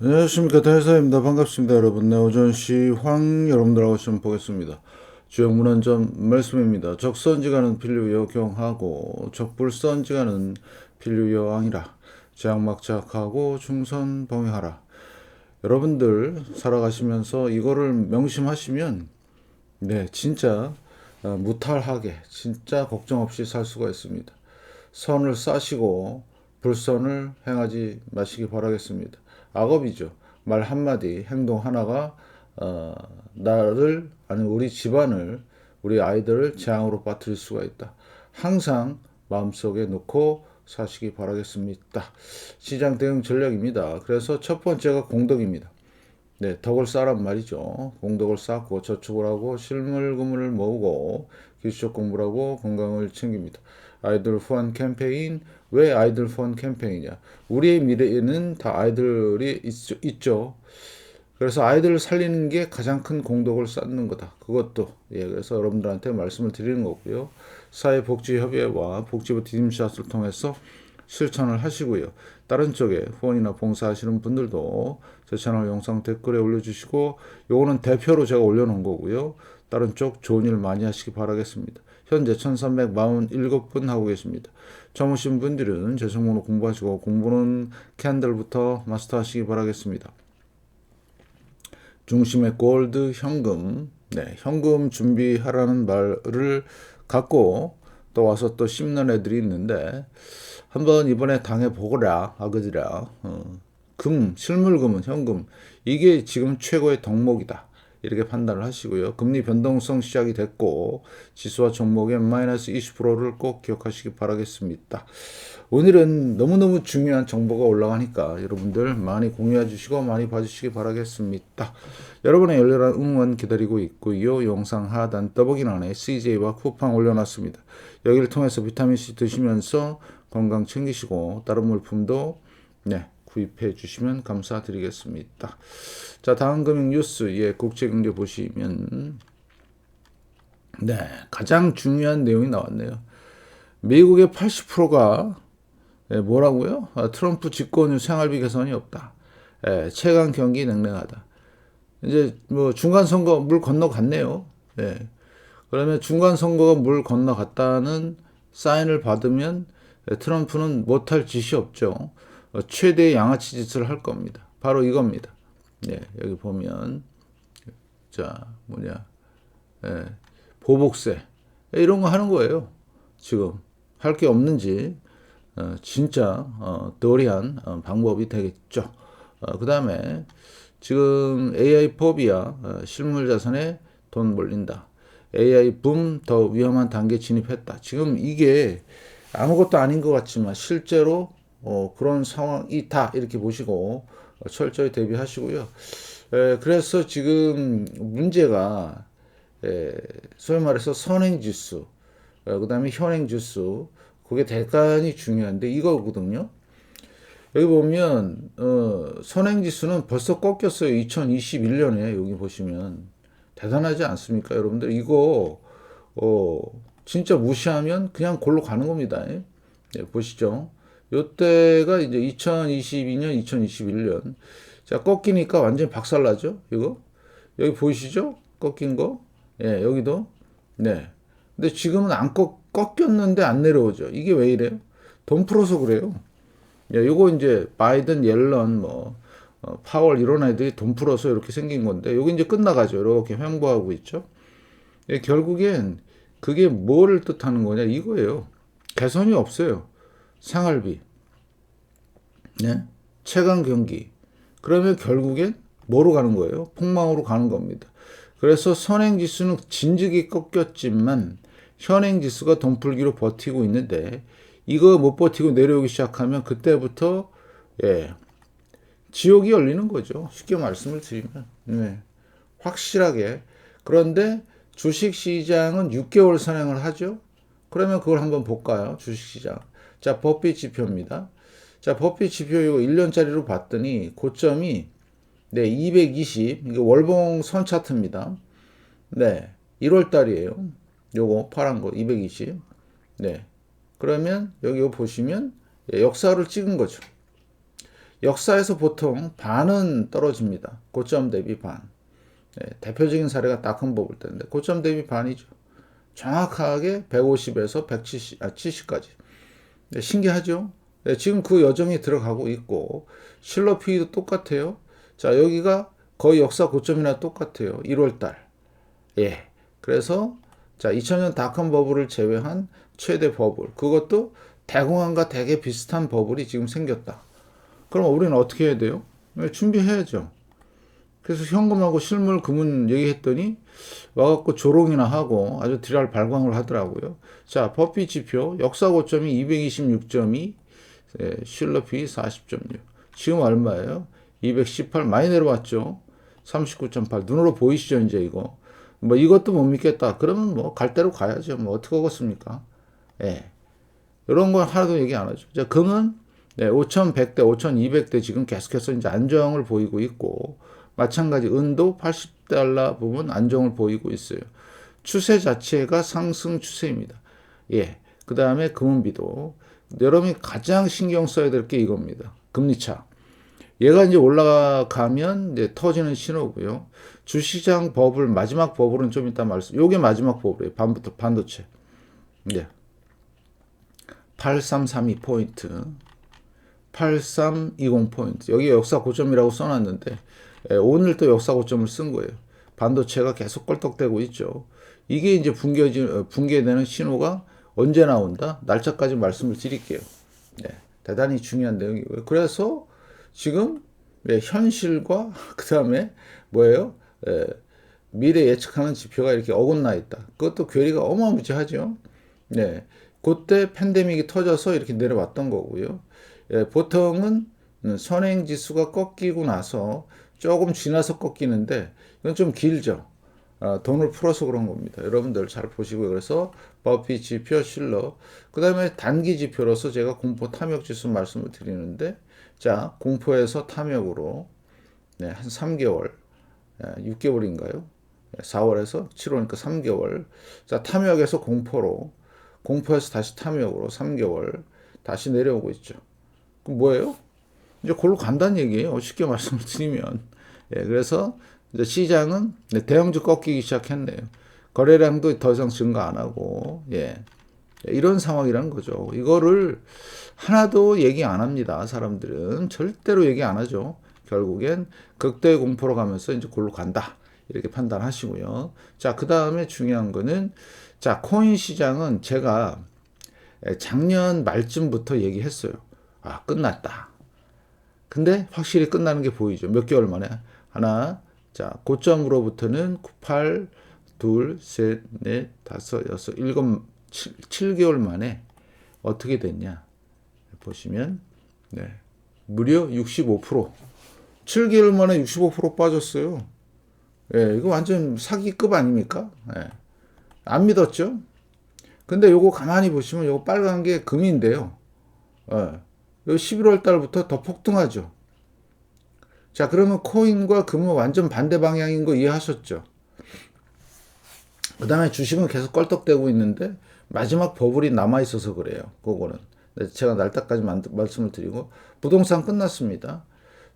안녕하십니까 대사입니다. 반갑습니다 여러분. 네, 오전시 황 여러분들하고 좀 보겠습니다. 주요 문헌점 말씀입니다. 적선지가는 필류여 경하고 적불선지가는 필류여 앙이라. 제약막작하고 중선 범위하라. 여러분들 살아가시면서 이거를 명심하시면 네 진짜 무탈하게 진짜 걱정 없이 살 수가 있습니다. 선을 싸시고 불선을 행하지 마시기 바라겠습니다. 악업이죠. 말 한마디, 행동 하나가 나를 아니 우리 집안을 우리 아이들을 재앙으로 빠뜨릴 수가 있다. 항상 마음속에 놓고 사시기 바라겠습니다. 시장 대응 전략입니다. 그래서 첫 번째가 공덕입니다. 네, 덕을 쌓란 말이죠. 공덕을 쌓고 저축을 하고 실물 금을 모으고 기술적 공부를 하고 건강을 챙깁니다. 아이들 후원 캠페인. 왜 아이들 후원 캠페인이냐? 우리의 미래에는 다 아이들이 있죠. 그래서 아이들을 살리는 게 가장 큰 공덕을 쌓는 거다. 그것도 그래서 여러분들한테 말씀을 드리는 거고요. 사회복지협의회와 복지부 디딤샷을 통해서 실천을 하시고요. 다른 쪽에 후원이나 봉사하시는 분들도 제 채널 영상 댓글에 올려주시고 요거는 대표로 제가 올려놓은 거고요. 다른 쪽 좋은 일 많이 하시기 바라겠습니다. 현재 1347분 하고 계십니다. 처음 오신 분들은 제 성문으로 공부하시고 공부는 캔들부터 마스터하시기 바라겠습니다. 중심의 골드 현금, 네, 현금 준비하라는 말을 갖고 또 와서 또 씹는 애들이 있는데 한번 이번에 당해보거라 아그지라. 실물금은 현금 이게 지금 최고의 덕목이다 이렇게 판단을 하시고요. 금리 변동성 시작이 됐고 지수와 종목의 마이너스 20%를 꼭 기억하시기 바라겠습니다. 오늘은 너무너무 중요한 정보가 올라가니까 여러분들 많이 공유해 주시고 많이 봐주시기 바라겠습니다. 여러분의 열렬한 응원 기다리고 있고요. 영상 하단 더보기란에 CJ와 쿠팡 올려놨습니다. 여기를 통해서 비타민C 드시면서 건강 챙기시고 다른 물품도 구입해 주시면 감사드리겠습니다. 자, 다음 금융 뉴스 국제경제 보시면 가장 중요한 내용이 나왔네요. 미국의 80%가 뭐라고요? 트럼프 집권 후 생활비 개선이 없다. 최강 경기 냉랭하다. 이제 뭐 중간 선거 물 건너갔네요. 그러면 중간 선거가 물 건너갔다는 사인을 받으면 트럼프는 못할 짓이 없죠. 최대의 양아치 짓을 할 겁니다. 바로 이겁니다. 여기 보면 자 보복세 이런 거 하는 거예요. 지금 할 게 없는지 진짜 더리한 방법이 되겠죠. 그 다음에 지금 AI 포비아 실물 자산에 돈 몰린다. AI 붐 더 위험한 단계 진입했다. 지금 이게 아무것도 아닌 것 같지만 실제로 그런 상황이다 이렇게 보시고 철저히 대비하시고요. 그래서 지금 문제가 소위 말해서 선행지수, 그 다음에 현행지수, 그게 대단히 중요한데 이거거든요. 여기 보면 선행지수는 벌써 꺾였어요. 2021년에 여기 보시면 대단하지 않습니까, 여러분들? 이거 진짜 무시하면 그냥 골로 가는 겁니다. 보시죠. 요때가 이제 2022년, 2021년. 자, 꺾이니까 완전 박살나죠? 이거? 여기 보이시죠? 꺾인 거? 여기도. 네. 근데 지금은 안 꺾였는데 안 내려오죠. 이게 왜 이래요? 돈 풀어서 그래요. 요거 이제 바이든, 옐런, 파월 이런 애들이 돈 풀어서 이렇게 생긴 건데, 여기 이제 끝나가죠. 이렇게 횡보하고 있죠. 결국엔 그게 뭐를 뜻하는 거냐? 이거예요. 개선이 없어요. 생활비, 최강 경기. 그러면 결국엔 뭐로 가는 거예요? 폭망으로 가는 겁니다. 그래서 선행지수는 진즉이 꺾였지만 현행지수가 돈풀기로 버티고 있는데 이거 못 버티고 내려오기 시작하면 그때부터 지옥이 열리는 거죠. 쉽게 말씀을 드리면 확실하게. 그런데 주식시장은 6개월 선행을 하죠. 그러면 그걸 한번 볼까요? 주식시장. 자, 버핏 지표입니다. 자, 버핏 지표 이거 1년짜리로 봤더니 고점이 220, 이거 월봉 선 차트입니다. 1월 달이에요. 요거 파란 거 220. 그러면 여기 보시면 역사를 찍은 거죠. 역사에서 보통 반은 떨어집니다. 고점 대비 반. 대표적인 사례가 닷컴버블 때인데 고점 대비 반이죠. 정확하게 150에서 70까지. 신기하죠? 지금 그 여정이 들어가고 있고 실러 P도 똑같아요. 자, 여기가 거의 역사 고점이나 똑같아요. 1월 달. 예. 그래서 자, 2000년 닷컴 버블을 제외한 최대 버블. 그것도 대공황과 되게 비슷한 버블이 지금 생겼다. 그럼 우리는 어떻게 해야 돼요? 준비해야죠. 그래서 현금하고 실물 금은 얘기했더니 와갖고 조롱이나 하고 아주 지랄 발광을 하더라고요. 자, 버피 지표 역사 고점이 226.2, 실러 P 40.6. 지금 얼마예요? 218 많이 내려왔죠. 39.8 눈으로 보이시죠 이제 이거. 뭐 이것도 못 믿겠다. 그러면 뭐 갈 대로 가야죠. 뭐 어떻게 하겠습니까? 예. 이런 건 하나도 얘기 안 하죠. 자, 금은 5,100대, 5,200대 지금 계속해서 이제 안정을 보이고 있고 마찬가지 은도 80달러 부분 안정을 보이고 있어요. 추세 자체가 상승 추세입니다. 예. 그 다음에 금은비도 여러분이 가장 신경 써야 될 게 이겁니다. 금리차. 얘가 이제 올라가면 이제 터지는 신호고요. 주시장 버블 마지막 버블은 좀 이따 말씀. 요게 마지막 버블이에요. 반도체. 네. 8332 포인트. 8320 포인트. 여기 역사 고점이라고 써놨는데 오늘 또 역사 고점을 쓴 거예요. 반도체가 계속 껄떡대고 있죠. 이게 이제 붕괴되는 신호가 언제 나온다? 날짜까지 말씀을 드릴게요. 네. 대단히 중요한 내용이고요. 그래서 지금 현실과 그 다음에 뭐예요? 미래 예측하는 지표가 이렇게 어긋나 있다. 그것도 괴리가 어마무지하죠. 네, 그때 팬데믹이 터져서 이렇게 내려왔던 거고요. 보통은 선행 지수가 꺾이고 나서 조금 지나서 꺾이는데 이건 좀 길죠. 돈을 풀어서 그런 겁니다. 여러분들 잘 보시고요. 그래서 버피 지표 실러 그 다음에 단기 지표로서 제가 공포 탐욕 지수 말씀을 드리는데 자, 공포에서 탐욕으로 한 3개월 6개월인가요? 4월에서 7월이니까 3개월. 자, 탐욕에서 공포로, 공포에서 다시 탐욕으로 3개월 다시 내려오고 있죠. 그럼 뭐예요? 이제 골로 간다는 얘기예요. 쉽게 말씀을 드리면. 그래서 이제 시장은 대형주 꺾이기 시작했네요. 거래량도 더 이상 증가 안 하고, 이런 상황이라는 거죠. 이거를 하나도 얘기 안 합니다. 사람들은 절대로 얘기 안 하죠. 결국엔 극대 공포로 가면서 이제 골로 간다. 이렇게 판단하시고요. 자, 그 다음에 중요한 거는 자, 코인 시장은 제가 작년 말쯤부터 얘기했어요. 아, 끝났다. 근데 확실히 끝나는 게 보이죠. 몇 개월 만에. 하나, 자, 고점으로부터는 8, 2, 3, 4, 5, 6, 7, 7개월 만에 어떻게 됐냐. 보시면, 무려 65%. 7개월 만에 65% 빠졌어요. 이거 완전 사기급 아닙니까? 안 믿었죠? 근데 요거 가만히 보시면 요거 빨간 게 금인데요. 요 11월 달부터 더 폭등하죠. 자, 그러면 코인과 금은 완전 반대 방향인 거 이해하셨죠? 그 다음에 주식은 계속 껄떡대고 있는데 마지막 버블이 남아있어서 그래요. 그거는. 제가 날짜까지 말씀을 드리고 부동산 끝났습니다.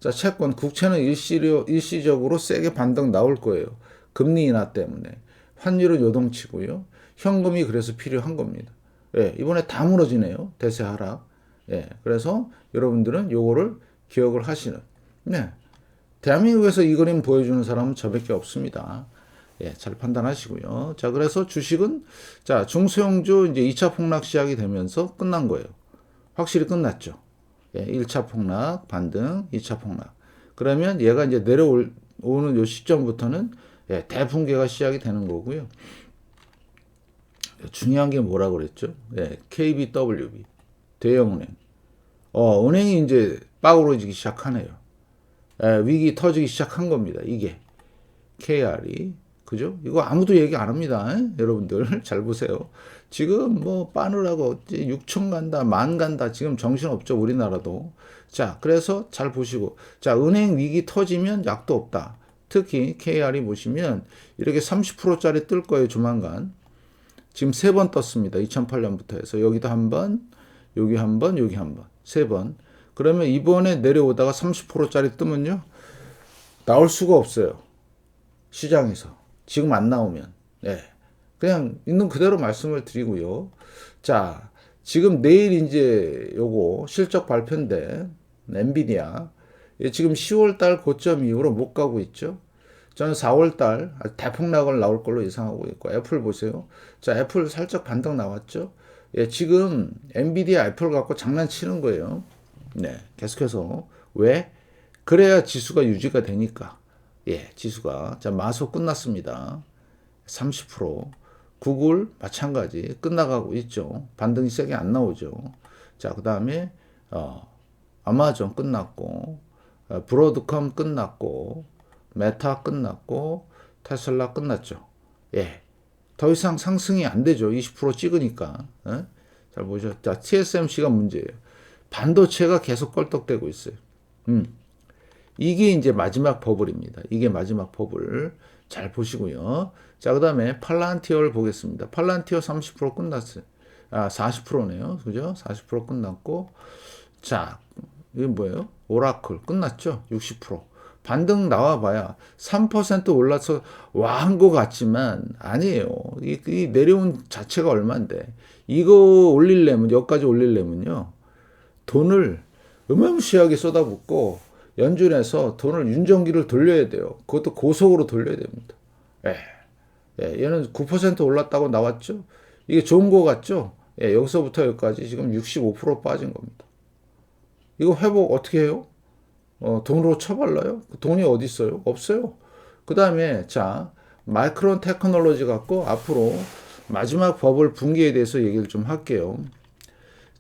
자, 채권, 국채는 일시적으로 세게 반등 나올 거예요. 금리 인하 때문에. 환율은 요동치고요. 현금이 그래서 필요한 겁니다. 이번에 다 무너지네요. 대세 하락. 그래서 여러분들은 요거를 기억을 하시는. 대한민국에서 이 그림 보여주는 사람은 저밖에 없습니다. 잘 판단하시고요. 자, 그래서 주식은 자, 중소형주 이제 2차 폭락 시작이 되면서 끝난 거예요. 확실히 끝났죠. 1차 폭락, 반등, 2차 폭락. 그러면 얘가 이제 내려오는 요 시점부터는 대붕괴가 시작이 되는 거고요. 중요한 게 뭐라 그랬죠? KBWB, 대형은행. 은행이 이제 빠그러지기 시작하네요. 위기 터지기 시작한 겁니다. 이게 KR이. 그죠? 이거 아무도 얘기 안 합니다. 여러분들 잘 보세요. 지금 뭐 빠느라고 6천 간다, 만 간다. 지금 정신없죠. 우리나라도. 자, 그래서 잘 보시고. 자, 은행 위기 터지면 약도 없다. 특히 KR이 보시면 이렇게 30%짜리 뜰 거예요. 조만간. 지금 3번 떴습니다. 2008년부터 해서 여기도 한 번, 여기 한 번, 여기 한 번. 3번. 그러면 이번에 내려오다가 30%짜리 뜨면요. 나올 수가 없어요. 시장에서. 지금 안 나오면. 네. 그냥 있는 그대로 말씀을 드리고요. 자, 지금 내일 이제 요거 실적 발표인데, 엔비디아. 지금 10월 달 고점 이후로 못 가고 있죠. 저는 4월 달 대폭락을 나올 걸로 예상하고 있고, 애플 보세요. 자, 애플 살짝 반등 나왔죠. 예, 지금 엔비디아 애플 갖고 장난치는 거예요. 네, 계속해서. 왜? 그래야 지수가 유지가 되니까. 예, 지수가. 자, 마소 끝났습니다. 30%. 구글 마찬가지 끝나가고 있죠. 반등이 세게 안 나오죠. 자, 그 다음에 아마존 끝났고, 브로드컴 끝났고, 메타 끝났고, 테슬라 끝났죠. 예, 더 이상 상승이 안 되죠. 20% 찍으니까. 예? 잘 보죠. 자, TSMC가 문제예요. 반도체가 계속 껄떡대고 있어요. 이게 이제 마지막 버블입니다. 이게 마지막 버블. 잘 보시고요. 자, 그 다음에 팔란티어를 보겠습니다. 팔란티어 30% 끝났어요. 40%네요. 그죠? 40% 끝났고. 자, 이게 뭐예요? 오라클 끝났죠? 60%. 반등 나와봐야 3% 올라서 와한 것 같지만 아니에요. 이 내려온 자체가 얼만데. 이거 올리려면, 여기까지 올리려면요. 돈을 어마무시하게 쏟아붓고 연준에서 돈을 윤정기를 돌려야 돼요. 그것도 고속으로 돌려야 됩니다. 예. 예, 얘는 9% 올랐다고 나왔죠. 이게 좋은 거 같죠? 예, 여기서부터 여기까지 지금 65% 빠진 겁니다. 이거 회복 어떻게 해요? 돈으로 쳐발라요? 돈이 어디 있어요? 없어요. 그 다음에 자, 마이크론 테크놀로지 갖고 앞으로 마지막 버블 붕괴에 대해서 얘기를 좀 할게요.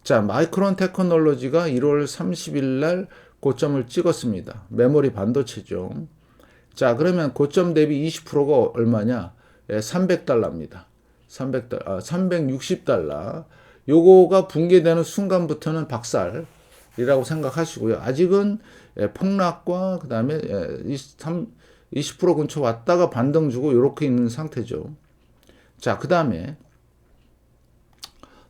자, 마이크론 테크놀로지가 1월 30일 날 고점을 찍었습니다. 메모리 반도체죠. 자, 그러면 고점 대비 20%가 얼마냐? 예, 300달러입니다. 360달러. 요거가 붕괴되는 순간부터는 박살이라고 생각하시고요. 아직은 폭락과 그 다음에 20% 근처 왔다가 반등 주고 이렇게 있는 상태죠. 자, 그 다음에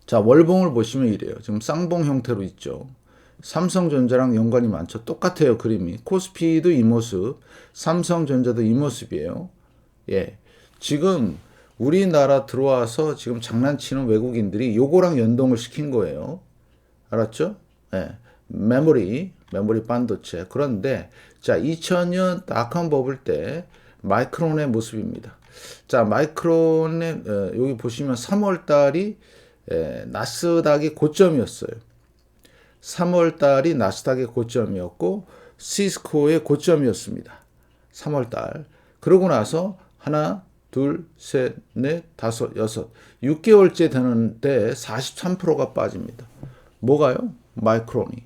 자, 월봉을 보시면 이래요. 지금 쌍봉 형태로 있죠. 삼성전자랑 연관이 많죠. 똑같아요, 그림이. 코스피도 이 모습, 삼성전자도 이 모습이에요. 예. 지금 우리나라 들어와서 지금 장난치는 외국인들이 요거랑 연동을 시킨 거예요. 알았죠? 예. 메모리 반도체. 그런데 자, 2000년 닷컴 버블 때 마이크론의 모습입니다. 자, 마이크론의 여기 보시면 3월 달이 나스닥이 고점이었어요. 3월 달이 나스닥의 고점이었고 시스코의 고점이었습니다. 3월 달. 그러고 나서 하나, 둘, 셋, 넷, 다섯, 여섯, 6개월째 되는데 43%가 빠집니다. 뭐가요? 마이크론이.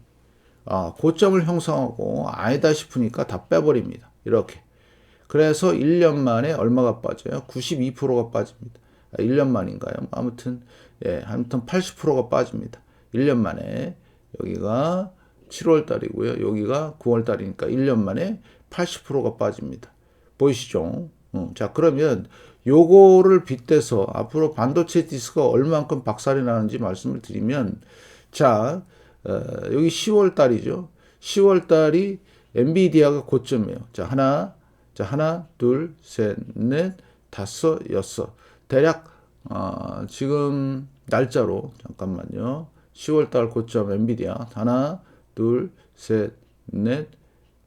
고점을 형성하고 아니다 싶으니까 다 빼버립니다. 이렇게. 그래서 1년 만에 얼마가 빠져요? 92%가 빠집니다. 1년 만인가요? 아무튼 80%가 빠집니다. 1년 만에. 여기가 7월 달이고요. 여기가 9월 달이니까 1년 만에 80%가 빠집니다. 보이시죠? 자, 그러면 요거를 빗대서 앞으로 반도체 디스크가 얼만큼 박살이 나는지 말씀을 드리면, 자, 여기 10월 달이죠. 10월 달이 엔비디아가 고점이에요. 자, 하나, 둘, 셋, 넷, 다섯, 여섯. 대략 지금 날짜로 잠깐만요. 10월 달 고점 엔비디아 하나, 둘, 셋, 넷.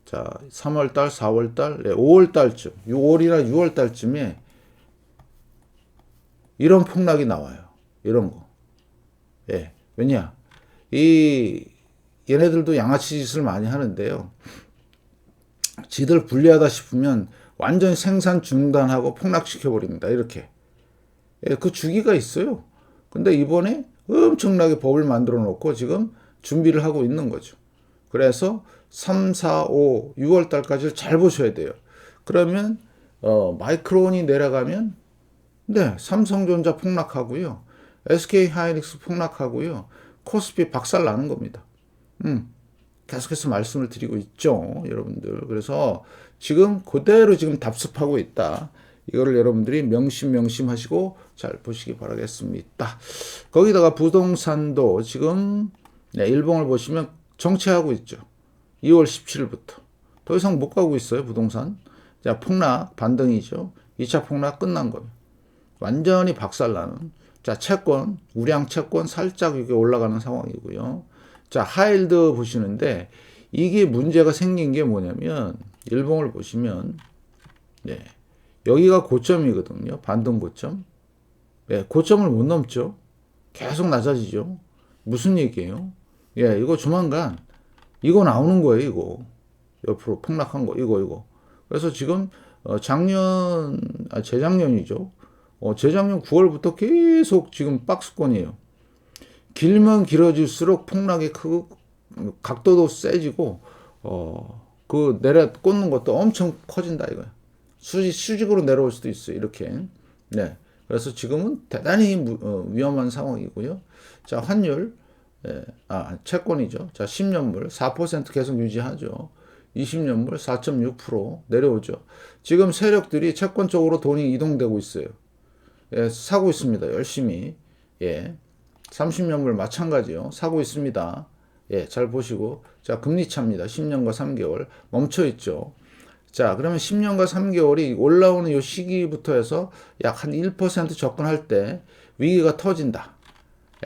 자, 3월 달, 4월 달, 5월 달쯤, 6월이나 6월 달쯤에 이런 폭락이 나와요. 이런 거. 예. 왜냐? 얘네들도 양아치 짓을 많이 하는데요. 지들 불리하다 싶으면 완전 생산 중단하고 폭락시켜버립니다. 이렇게. 예, 그 주기가 있어요. 근데 이번에 엄청나게 법을 만들어 놓고 지금 준비를 하고 있는 거죠. 그래서 3, 4, 5, 6월 달까지를 잘 보셔야 돼요. 그러면 마이크론이 내려가면 네, 삼성전자 폭락하고요. SK 하이닉스 폭락하고요. 코스피 박살 나는 겁니다. 계속해서 말씀을 드리고 있죠, 여러분들. 그래서 지금 그대로 지금 답습하고 있다. 이거를 여러분들이 명심하시고 잘 보시기 바라겠습니다. 거기다가 부동산도 지금 일봉을 보시면 정체하고 있죠. 2월 17일부터. 더 이상 못 가고 있어요, 부동산. 자, 폭락, 반등이죠. 2차 폭락 끝난 거예요. 완전히 박살나는. 자, 채권, 우량 채권 살짝 이렇게 올라가는 상황이고요. 자, 하이힐드 보시는데 이게 문제가 생긴 게 뭐냐면 일봉을 보시면 네, 여기가 고점이거든요. 반등 고점. 네, 고점을 못 넘죠. 계속 낮아지죠. 무슨 얘기예요? 예, 이거 조만간 이거 나오는 거예요. 이거 옆으로 폭락한 거 이거. 그래서 지금 재작년이죠. 재작년 9월부터 계속 지금 박스권이에요. 길면 길어질수록 폭락이 크고 각도도 세지고 그 내려 꽂는 것도 엄청 커진다 이거야. 수직으로 내려올 수도 있어요. 이렇게. 네. 그래서 지금은 대단히 위험한 상황이고요. 자, 환율, 예, 채권이죠. 자, 10년물 4% 계속 유지하죠. 20년물 4.6% 내려오죠. 지금 세력들이 채권 쪽으로 돈이 이동되고 있어요. 예, 사고 있습니다. 열심히. 예. 30년물 마찬가지요. 사고 있습니다. 예, 잘 보시고. 자, 금리 차입니다. 10년과 3개월. 멈춰 있죠. 자, 그러면 10년과 3개월이 올라오는 이 시기부터 해서 약 한 1% 접근할 때 위기가 터진다.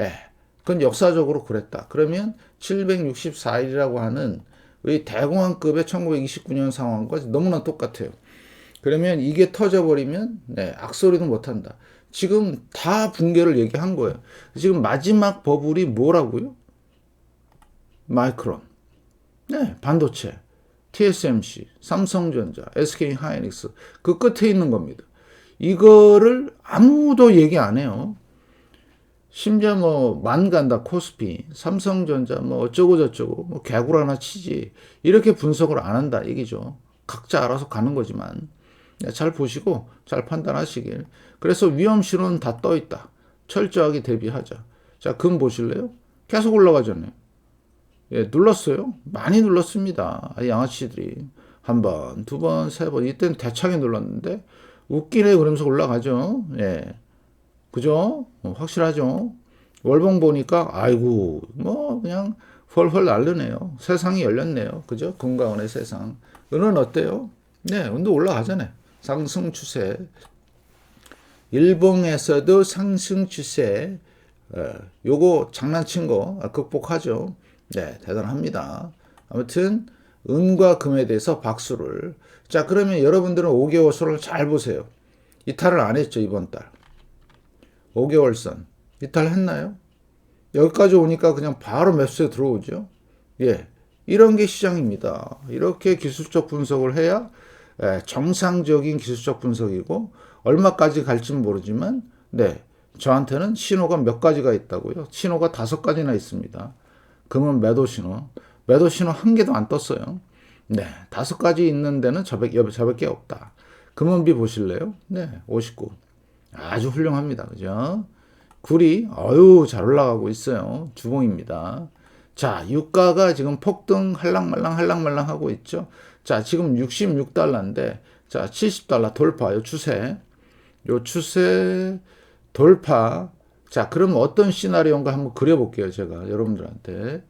예. 그건 역사적으로 그랬다. 그러면 764일이라고 하는 이 대공황급의 1929년 상황과 너무나 똑같아요. 그러면 이게 터져버리면 네, 악소리도 못한다. 지금 다 붕괴를 얘기한 거예요. 지금 마지막 버블이 뭐라고요? 마이크론, 네, 반도체, TSMC, 삼성전자, SK하이닉스 그 끝에 있는 겁니다. 이거를 아무도 얘기 안 해요. 심지어 뭐 만간다 코스피, 삼성전자 뭐 어쩌고 저쩌고 뭐 개구리 하나 치지 이렇게 분석을 안 한다 얘기죠. 각자 알아서 가는 거지만 잘 보시고 잘 판단하시길. 그래서 위험 신호는 다 떠 있다. 철저하게 대비하자. 자, 금 보실래요? 계속 올라가잖아요. 예, 눌렀어요. 많이 눌렀습니다. 양아치들이 한 번, 두 번, 세 번. 이때는 대차게 눌렀는데 웃기네 그러면서 올라가죠. 예. 그죠? 확실하죠? 월봉 보니까, 아이고, 뭐, 그냥 헐헐 날르네요. 세상이 열렸네요. 그죠? 금강원의 세상. 은은 어때요? 네, 은도 올라가잖아요. 상승 추세. 일봉에서도 상승 추세. 요거 장난친 거 극복하죠. 네, 대단합니다. 아무튼, 은과 금에 대해서 박수를. 자, 그러면 여러분들은 5개월 선을 잘 보세요. 이탈을 안 했죠, 이번 달. 5개월 선 이탈했나요? 여기까지 오니까 그냥 바로 매수에 들어오죠. 예, 이런 게 시장입니다. 이렇게 기술적 분석을 해야 정상적인 기술적 분석이고 얼마까지 갈지는 모르지만 네, 저한테는 신호가 몇 가지가 있다고요. 신호가 5가지나 있습니다. 금은 매도 신호 한 개도 안 떴어요. 네, 5가지 있는 데는 저밖에 없다. 금은비 보실래요? 네, 59. 아주 훌륭합니다. 그죠? 굴이, 잘 올라가고 있어요. 주봉입니다. 자, 유가가 지금 폭등 할랑말랑 하고 있죠. 자, 지금 66달러인데, 자, 70달러 돌파, 요 추세 돌파. 자, 그럼 어떤 시나리오인가 한번 그려볼게요. 제가 여러분들한테.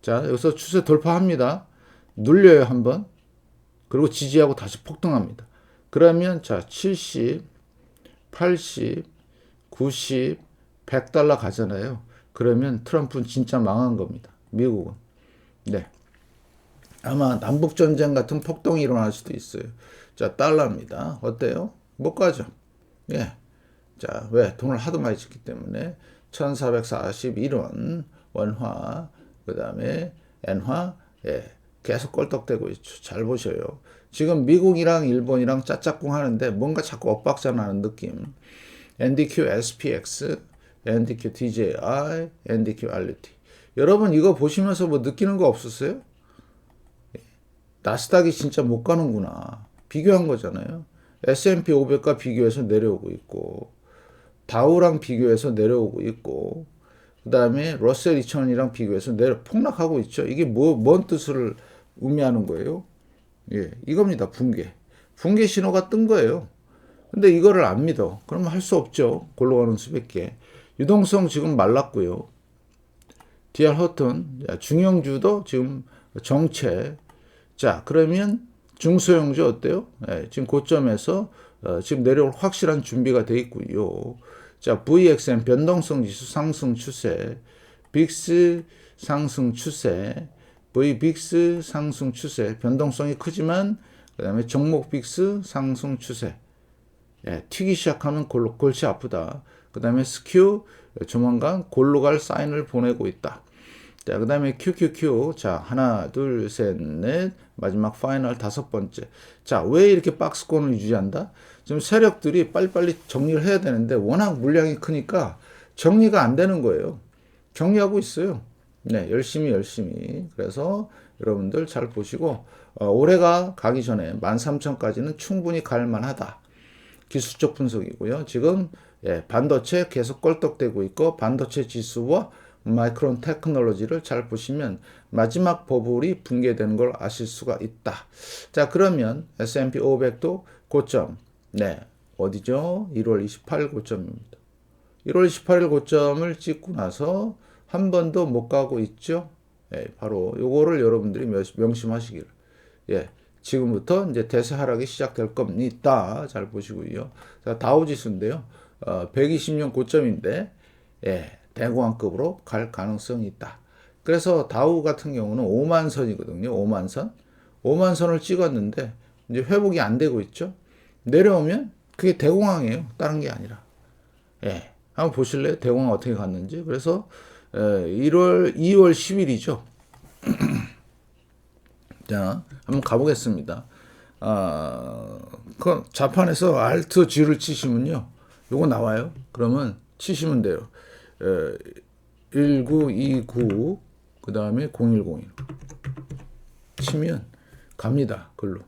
자, 여기서 추세 돌파합니다. 눌려요, 한번. 그리고 지지하고 다시 폭등합니다. 그러면, 자, 70, 80, 90, 100달러 가잖아요. 그러면 트럼프는 진짜 망한 겁니다. 미국은. 네. 아마 남북전쟁 같은 폭동이 일어날 수도 있어요. 자, 달러입니다. 어때요? 못 가죠. 예. 자, 왜? 돈을 하도 많이 줬기 때문에 1441원 원화, 그 다음에 엔화, 예. 계속 껄떡대고 있죠. 잘 보셔요. 지금 미국이랑 일본이랑 짜짝꿍 하는데 뭔가 자꾸 엇박자 나는 느낌. NDQ SPX, NDQ DJI, NDQ RT. 여러분 이거 보시면서 뭐 느끼는 거 없었어요? 나스닥이 진짜 못 가는구나. 비교한 거잖아요. S&P 500과 비교해서 내려오고 있고, 다우랑 비교해서 내려오고 있고, 그 다음에 러셀 2000이랑 비교해서 폭락하고 있죠. 이게 뭔 뜻을 의미하는 거예요? 예, 이겁니다. 붕괴 신호가 뜬 거예요. 근데 이거를 안 믿어. 그러면 할 수 없죠. 골로 가는 수백 개. 유동성 지금 말랐고요. DR 허튼, 중형주도 지금 정체. 자, 그러면 중소형주 어때요? 지금 고점에서 지금 내려올 확실한 준비가 돼 있고요. 자, VXM 변동성 지수 상승 추세, 빅스 상승 추세, VBIX 상승 추세, 변동성이 크지만 그다음에 종목 빅스 상승 추세. 튀기 시작하면 골치 아프다. 그다음에 스큐 조만간 골로 갈 사인을 보내고 있다. 자, 그 다음에 QQQ. 자, 하나, 둘, 셋, 넷. 마지막 파이널 다섯 번째. 자, 왜 이렇게 박스권을 유지한다? 지금 세력들이 빨리빨리 정리를 해야 되는데 워낙 물량이 크니까 정리가 안 되는 거예요. 정리하고 있어요. 네, 열심히. 그래서 여러분들 잘 보시고, 올해가 가기 전에 13,000까지는 충분히 갈 만하다. 기술적 분석이고요. 지금 반도체 계속 껄떡대고 있고 반도체 지수와 마이크론 테크놀로지를 잘 보시면 마지막 버블이 붕괴되는 걸 아실 수가 있다. 자, 그러면 S&P 500도 고점. 네, 어디죠? 1월 28일 고점입니다. 1월 28일 고점을 찍고 나서 한 번도 못 가고 있죠. 바로 요거를 여러분들이 명심하시기를. 지금부터 이제 대세 하락이 시작될 겁니다. 잘 보시고요. 자, 다우지수인데요. 120년 고점인데, 대공황급으로 갈 가능성이 있다. 그래서 다우 같은 경우는 5만 선이거든요. 5만 선. 5만 선을 찍었는데, 이제 회복이 안 되고 있죠. 내려오면 그게 대공황이에요. 다른 게 아니라. 한번 보실래요? 대공황 어떻게 갔는지. 그래서, 2월 10일이죠. 자, 한번 가보겠습니다. 그 자판에서 Alt G를 치시면요. 요거 나와요. 그러면 치시면 돼요. 1929, 그 다음에 0101. 치면 갑니다. 글로.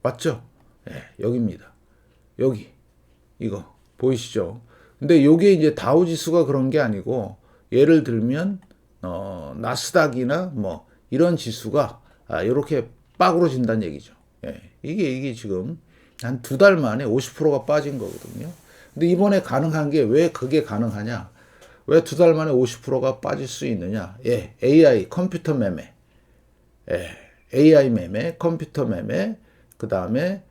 맞죠? 여기입니다. 여기. 이거. 보이시죠? 근데 요게 이제 다우지수가 그런 게 아니고, 예를 들면, 나스닥이나 뭐, 이런 지수가 이렇게 빠그러진다는 얘기죠. 이게 지금 한 2달 만에 50%가 빠진 거거든요. 근데 이번에 가능한 게 왜 그게 가능하냐? 왜 2달 만에 50%가 빠질 수 있느냐? AI, 컴퓨터 매매. AI 매매, 컴퓨터 매매, 그 다음에,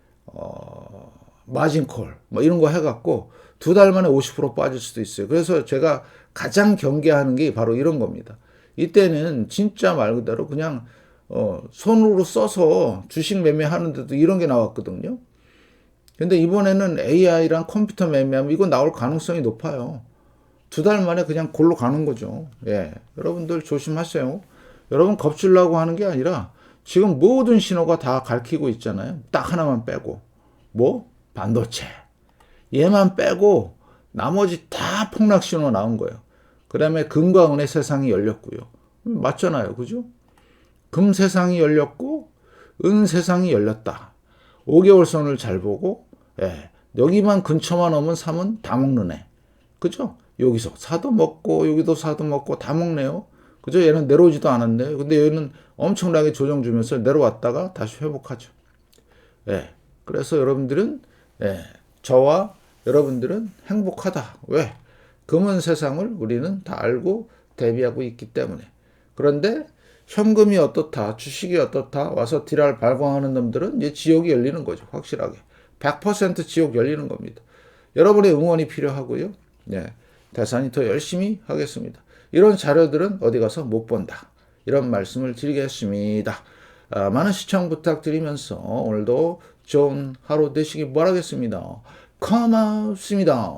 마진콜, 뭐 이런 거 해갖고 2달 만에 50% 빠질 수도 있어요. 그래서 제가 가장 경계하는 게 바로 이런 겁니다. 이때는 진짜 말 그대로 그냥 손으로 써서 주식 매매하는데도 이런 게 나왔거든요. 근데 이번에는 AI랑 컴퓨터 매매하면 이거 나올 가능성이 높아요. 2달 만에 그냥 골로 가는 거죠. 여러분들 조심하세요. 여러분 겁주려고 하는 게 아니라 지금 모든 신호가 다 가리키고 있잖아요. 딱 하나만 빼고. 뭐? 반도체. 얘만 빼고 나머지 다 폭락 신호 나온 거예요. 그 다음에 금과 은의 세상이 열렸고요. 맞잖아요. 그죠? 금 세상이 열렸고 은 세상이 열렸다. 5개월 선을 잘 보고 여기만 근처만 오면 사면 다 먹는 애. 그죠? 여기서 사도 먹고 여기도 사도 먹고 다 먹네요. 그죠? 얘는 내려오지도 않았는데 근데 얘는 엄청나게 조정 주면서 내려왔다가 다시 회복하죠. 그래서 여러분들은 저와 여러분들은 행복하다. 왜? 금은 세상을 우리는 다 알고 대비하고 있기 때문에. 그런데 현금이 어떻다, 주식이 어떻다 와서 딜할 발광하는 놈들은 이제 지옥이 열리는 거죠. 확실하게. 100% 지옥 열리는 겁니다. 여러분의 응원이 필요하고요. 대산이 더 열심히 하겠습니다. 이런 자료들은 어디 가서 못 본다. 이런 말씀을 드리겠습니다. 많은 시청 부탁드리면서 오늘도 좋은 하루 되시기 바라겠습니다. 고맙습니다.